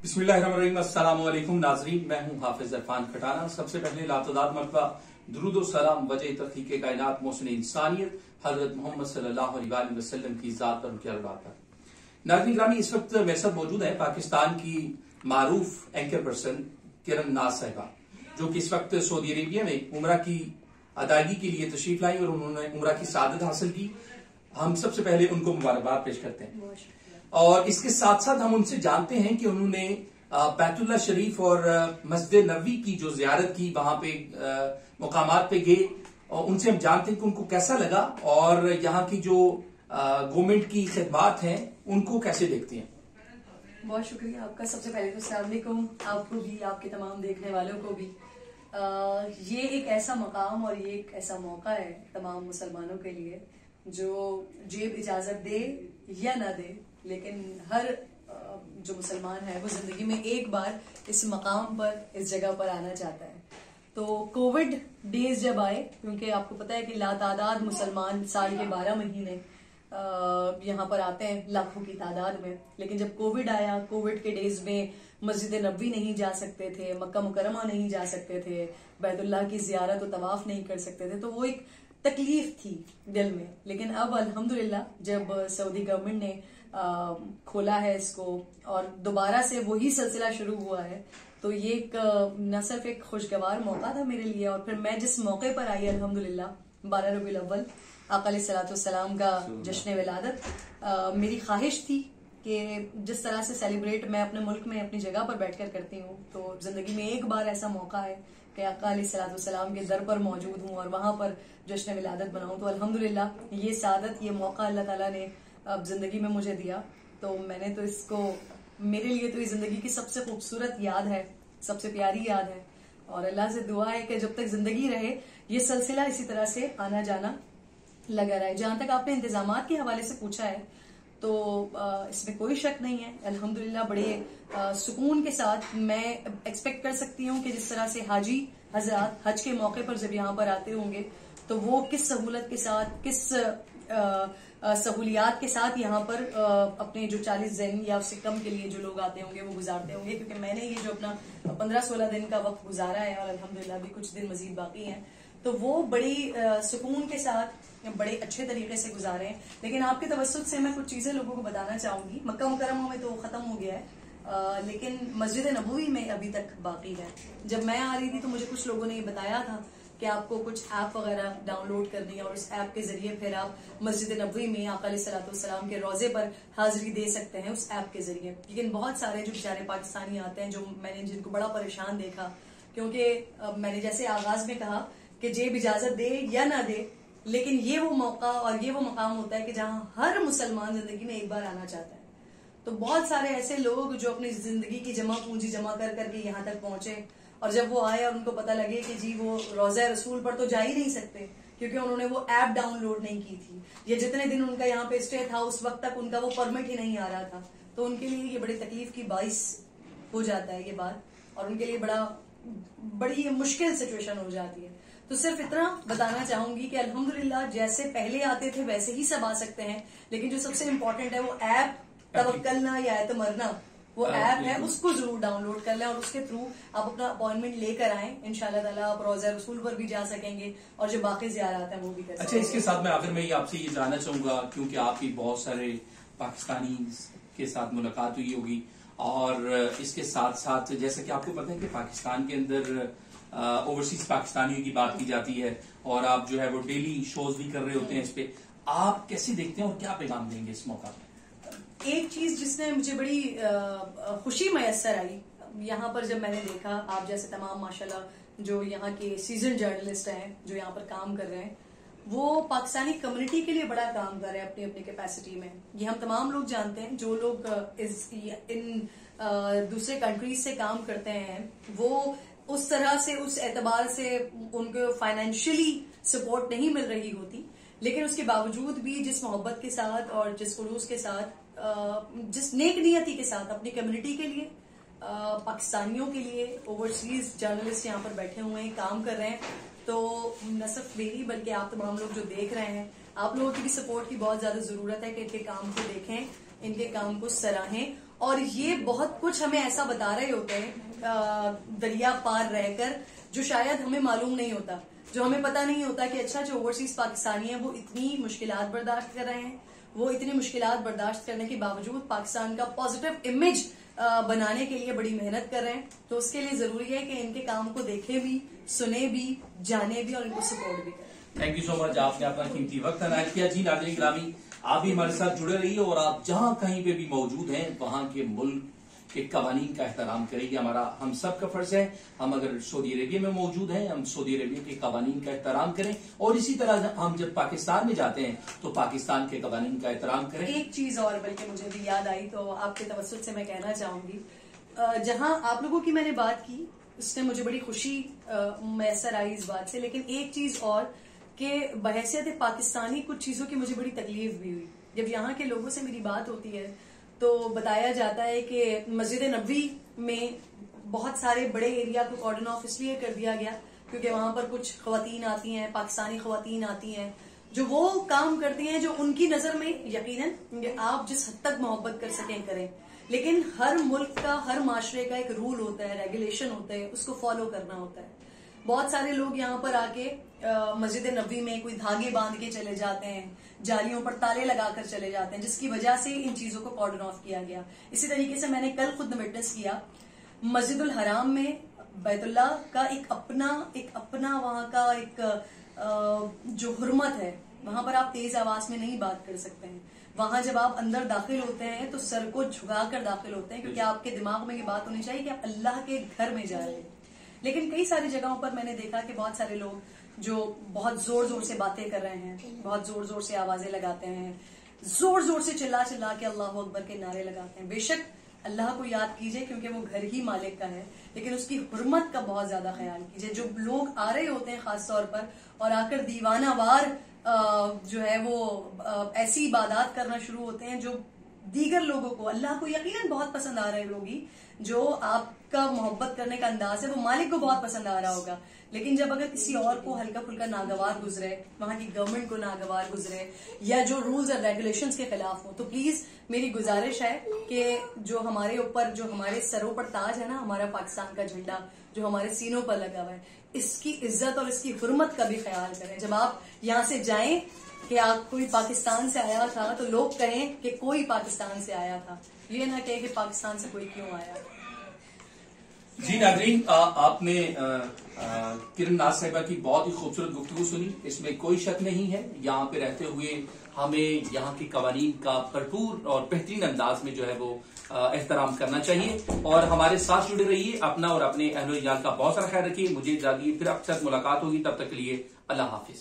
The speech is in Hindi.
बिस्मिल्लाहिर्रहमानिर्रहीम। अस्सलाम वालेकुम नाजरीन, मैं हूं हाफिज इरफान खटाना। सबसे पहले लातदाद मरतबा दुरूद व सलाम वजह तहकीक कायनात मोहसिन इंसानियत हजरत मोहम्मद सल्लल्लाहु अलैहि वसल्लम की जात पर उनके अहवाल पर। नाज़रीन ग्रामी, इस वक्त मेरे साथ मौजूद है पाकिस्तान की मारूफ एंकर पर्सन किरण नाज साहिबा, जो कि इस वक्त सऊदी अरेबिया में उम्रा की अदायगी के लिए तशरीफ लाई और उन्होंने उम्रा की सादत हासिल की। हम सबसे पहले उनको मुबारकबाद पेश करते हैं और इसके साथ साथ हम उनसे जानते हैं कि उन्होंने बैतुल्लाह शरीफ और मस्जिद नबवी की जो जियारत की, वहां पे मुकामात पे गए और उनसे हम जानते हैं कि उनको कैसा लगा और यहाँ की जो गवर्नमेंट की खिदमात हैं उनको कैसे देखते हैं। बहुत शुक्रिया आपका। सबसे पहले तो अस्सलाम वालेकुम आपको भी, आपके तमाम देखने वालों को भी। ये एक ऐसा मकाम और ये एक ऐसा मौका है तमाम मुसलमानों के लिए, जो जेब इजाजत दे या ना दे, लेकिन हर जो मुसलमान है वो जिंदगी में एक बार इस मकाम पर, इस जगह पर आना चाहता है। तो कोविड डेज जब आए, क्योंकि आपको पता है कि लातादाद मुसलमान साल के 12 महीने यहाँ पर आते हैं लाखों की तादाद में, लेकिन जब कोविड आया, कोविड के डेज में मस्जिद नबवी नहीं जा सकते थे, मक्का मुकरमा नहीं जा सकते थे, बैतुल्लाह की जियारत और तवाफ नहीं कर सकते थे, तो वो एक तकलीफ थी दिल में। लेकिन अब अल्हम्दुलिल्लाह जब सऊदी गवर्नमेंट ने खोला है इसको और दोबारा से वही सिलसिला शुरू हुआ है, तो ये एक न सिर्फ एक खुशगवार मौका था मेरे लिए, और फिर मैं जिस मौके पर आई अल्हम्दुलिल्लाह 12 रबीउल अव्वल आका अलैहिस्सलाम का जश्न विलादत, मेरी ख्वाहिश थी कि जिस तरह से सेलिब्रेट मैं अपने मुल्क में अपनी जगह पर बैठकर करती हूँ, तो जिंदगी में एक बार ऐसा मौका है कि आका अलैहिस्सलाम के दर पर मौजूद हूँ और वहां पर जश्न विलादत बनाऊं। तो अल्हम्दुलिल्लाह ये सादत, ये मौका अल्लाह ताला ने अब जिंदगी में मुझे दिया, तो मैंने तो इसको, मेरे लिए तो ये जिंदगी की सबसे खूबसूरत याद है, सबसे प्यारी याद है, और अल्लाह से दुआ है कि जब तक जिंदगी रहे ये सिलसिला इसी तरह से आना जाना लगा रहा है। जहां तक आपने इंतजामात के हवाले से पूछा है, तो इसमें कोई शक नहीं है, अल्हम्दुलिल्लाह बड़े सुकून के साथ मैं एक्सपेक्ट कर सकती हूँ कि जिस तरह से हाजी हजरात हज के मौके पर जब यहाँ पर आते होंगे, तो वो किस सहूलत के साथ, किस सहूलियात के साथ यहाँ पर अपने जो 40 दिन या उससे कम के लिए जो लोग आते होंगे वो गुजारते होंगे। क्योंकि मैंने ये जो अपना 15-16 दिन का वक्त गुजारा है और अल्हम्दुलिल्लाह भी कुछ दिन मजीद बाकी हैं, तो वो बड़ी सुकून के साथ बड़े अच्छे तरीके से गुजारे हैं। लेकिन आपके तवज्जुह से मैं कुछ चीजें लोगों को बताना चाहूंगी। मक्का मुकरमा में तो खत्म हो गया है, लेकिन मस्जिद नबवी में अभी तक बाकी है। जब मैं आ रही थी तो मुझे कुछ लोगों ने ये बताया था कि आपको कुछ ऐप वगैरह डाउनलोड करनी है और उस ऐप के जरिए फिर आप मस्जिद नबवी में आका अलैहिस्सलाम के रोजे पर हाजिरी दे सकते हैं उस ऐप के जरिए। लेकिन बहुत सारे जो बेचारे पाकिस्तानी आते हैं, जो मैंने जिनको बड़ा परेशान देखा, क्योंकि मैंने जैसे आगाज में कहा कि जेब इजाजत दे या ना दे, लेकिन ये वो मौका और ये वो मकाम होता है कि जहां हर मुसलमान जिंदगी में एक बार आना चाहता है। तो बहुत सारे ऐसे लोग जो अपनी जिंदगी की जमा पूंजी जमा कर करके यहाँ तक पहुंचे, और जब वो आए और उनको पता लगे कि जी वो रोज़ा रसूल पर तो जा ही नहीं सकते क्योंकि उन्होंने वो ऐप डाउनलोड नहीं की थी, या जितने दिन उनका यहाँ पे स्टे था उस वक्त तक उनका वो परमिट ही नहीं आ रहा था, तो उनके लिए ये बड़ी तकलीफ की बाइस हो जाता है ये बात, और उनके लिए बड़ी मुश्किल सिचुएशन हो जाती है। तो सिर्फ इतना बताना चाहूंगी कि अल्हम्दुलिल्लाह जैसे पहले आते थे वैसे ही सब आ सकते हैं, लेकिन जो सबसे इम्पोर्टेंट है वो ऐप तवक्कलना या एतमरना, वो ऐप है, उसको जरूर डाउनलोड कर लें और उसके थ्रू आप अपना अपॉइंटमेंट लेकर आए। इंशाल्लाह ताला आप रोज़ा रसूल पर भी जा सकेंगे और जो बाकी ज़ियारत हैं वो भी कर सकेंगे। अच्छा, इसके साथ में आखिर में आपसे ये जानना चाहूंगा, क्योंकि आपकी बहुत सारे पाकिस्तानी के साथ मुलाकात हुई होगी, और इसके साथ साथ जैसा कि आपको पता है कि पाकिस्तान के अंदर ओवरसीज पाकिस्तानियों की बात की जाती है और आप जो है वो डेली शोज भी कर रहे होते हैं। इस पे आप कैसे देखते हैं और क्या पैगाम देंगे इस मौका पर? एक चीज जिसने मुझे बड़ी खुशी मैसर आई यहाँ पर जब मैंने देखा, आप जैसे तमाम माशाल्लाह जो यहाँ के सीजन जर्नलिस्ट हैं जो यहाँ पर काम कर रहे हैं, वो पाकिस्तानी कम्युनिटी के लिए बड़ा काम कर रहे हैं अपनी अपनी कैपेसिटी में। ये हम तमाम लोग जानते हैं, जो लोग इन दूसरे कंट्रीज से काम करते हैं वो उस तरह से, उस एतबार से उनको फाइनेंशियली सपोर्ट नहीं मिल रही होती, लेकिन उसके बावजूद भी जिस मोहब्बत के साथ और जिस खुलूस के साथ, जिस नेक नियति के साथ अपनी कम्युनिटी के लिए, पाकिस्तानियों के लिए ओवरसीज जर्नलिस्ट यहाँ पर बैठे हुए हैं, काम कर रहे हैं, तो न सिर्फ मेरी बल्कि आप तमाम लोग जो देख रहे हैं, आप लोगों की भी सपोर्ट की बहुत ज्यादा जरूरत है कि इनके काम को देखें, इनके काम को सराहें और ये बहुत कुछ हमें ऐसा बता रहे होते हैं दरिया पार रहकर, जो शायद हमें मालूम नहीं होता, जो हमें पता नहीं होता कि अच्छा जो ओवरसीज पाकिस्तानी है वो इतनी मुश्किलात बर्दाश्त कर रहे हैं, वो इतनी मुश्किलात बर्दाश्त करने के बावजूद पाकिस्तान का पॉजिटिव इमेज बनाने के लिए बड़ी मेहनत कर रहे हैं। तो उसके लिए जरूरी है कि इनके काम को देखें भी, सुने भी, जाने भी और इनको सपोर्ट भी करें। थैंक यू सो मच, आपने अपना कीमती वक्त अनायत किया। जी नाज़रीन गिरामी, आप भी हमारे साथ जुड़े रहिए और आप जहां कहीं पे भी मौजूद हैं वहां के मुल्क के कवानीन का एहतराम करेंगे। हम सब का फर्ज है, हम अगर सऊदी अरेबिया में मौजूद हैं, हम सऊदी अरेबिया के कवानीन का एहतराम करें, और इसी तरह हम जब पाकिस्तान में जाते हैं तो पाकिस्तान के कवानीन का एहतराम करें। एक चीज और बल्कि मुझे भी याद आई, तो आपके तवज्जुह से मैं कहना चाहूंगी, जहां आप लोगों की मैंने बात की उसने मुझे बड़ी खुशी मैसर आई इस बात से, लेकिन एक चीज और कि बहैसियत पाकिस्तानी कुछ चीजों की मुझे बड़ी तकलीफ भी हुई। जब यहाँ के लोगों से मेरी बात होती है तो बताया जाता है कि मस्जिद नबवी में बहुत सारे बड़े एरिया को कॉर्डन ऑफ इसलिए कर दिया गया क्योंकि वहां पर कुछ खवातीन आती हैं, पाकिस्तानी खवातीन आती हैं, जो वो काम करती हैं जो उनकी नजर में यकीनन आप जिस हद तक मोहब्बत कर सकें करें, लेकिन हर मुल्क का, हर माशरे का एक रूल होता है, रेगुलेशन होता है, उसको फॉलो करना होता है। बहुत सारे लोग यहाँ पर आके मस्जिद नबवी में कोई धागे बांध के चले जाते हैं, जालियों पर ताले लगाकर चले जाते हैं, जिसकी वजह से इन चीजों को कॉर्डन ऑफ किया गया। इसी तरीके से मैंने कल खुद विटनेस किया, मस्जिदुल हराम में बैतुल्लाह का एक अपना वहां का एक जो हुर्मत है, वहां पर आप तेज आवाज में नहीं बात कर सकते हैं। वहां जब आप अंदर दाखिल होते हैं तो सर को झुकाकर दाखिल होते हैं, क्योंकि आपके दिमाग में ये बात होनी चाहिए कि आप अल्लाह के घर में जा रहे हैं। लेकिन कई सारी जगहों पर मैंने देखा कि बहुत सारे लोग जो बहुत जोर जोर से बातें कर रहे हैं, बहुत जोर जोर से आवाजें लगाते हैं, जोर जोर से चिल्ला चिल्ला के अल्लाह अकबर के नारे लगाते हैं। बेशक अल्लाह को याद कीजिए क्योंकि वो घर ही मालिक का है, लेकिन उसकी हुर्मत का बहुत ज्यादा ख्याल कीजिए। जो लोग आ रहे होते हैं खास तौर पर और आकर दीवानावार जो है वो ऐसी इबादत करना शुरू होते हैं जो दीगर लोगों को, अल्लाह को यकीनन बहुत पसंद आ रहे होगी, जो आपका मोहब्बत करने का अंदाज है वो मालिक को बहुत पसंद आ रहा होगा, लेकिन जब अगर किसी और को हल्का फुल्का नागवार गुजरे, वहां की गवर्नमेंट को नागवार गुजरे या जो रूल्स और रेगुलेशंस के खिलाफ हो, तो प्लीज मेरी गुजारिश है कि जो हमारे ऊपर, जो हमारे सरों पर ताज है ना, हमारा पाकिस्तान का झंडा जो हमारे सीनों पर लगा हुआ है, इसकी इज्जत और इसकी हुर्मत का भी ख्याल करें। जब आप यहाँ से जाएं कि आप कोई पाकिस्तान से आया था तो लोग कहें कि कोई पाकिस्तान से आया था, ये ना कहे कि पाकिस्तान से कोई क्यों आया। जी नाज़रीन, आपने किरण नाज साहिबा की बहुत ही खूबसूरत गुफ्तगू सुनी, इसमें कोई शक नहीं है। यहाँ पे रहते हुए हमें यहाँ के कवानीन का भरपूर और बेहतरीन अंदाज में जो है वो एहतराम करना चाहिए। और हमारे साथ जुड़े रहिए, अपना और अपने अहलो इयाल का बहुत सारा ख्याल रखिए। मुझे इजाज़त दीजिए, फिर अब तक मुलाकात होगी, तब तक के लिए अल्लाह हाफिज।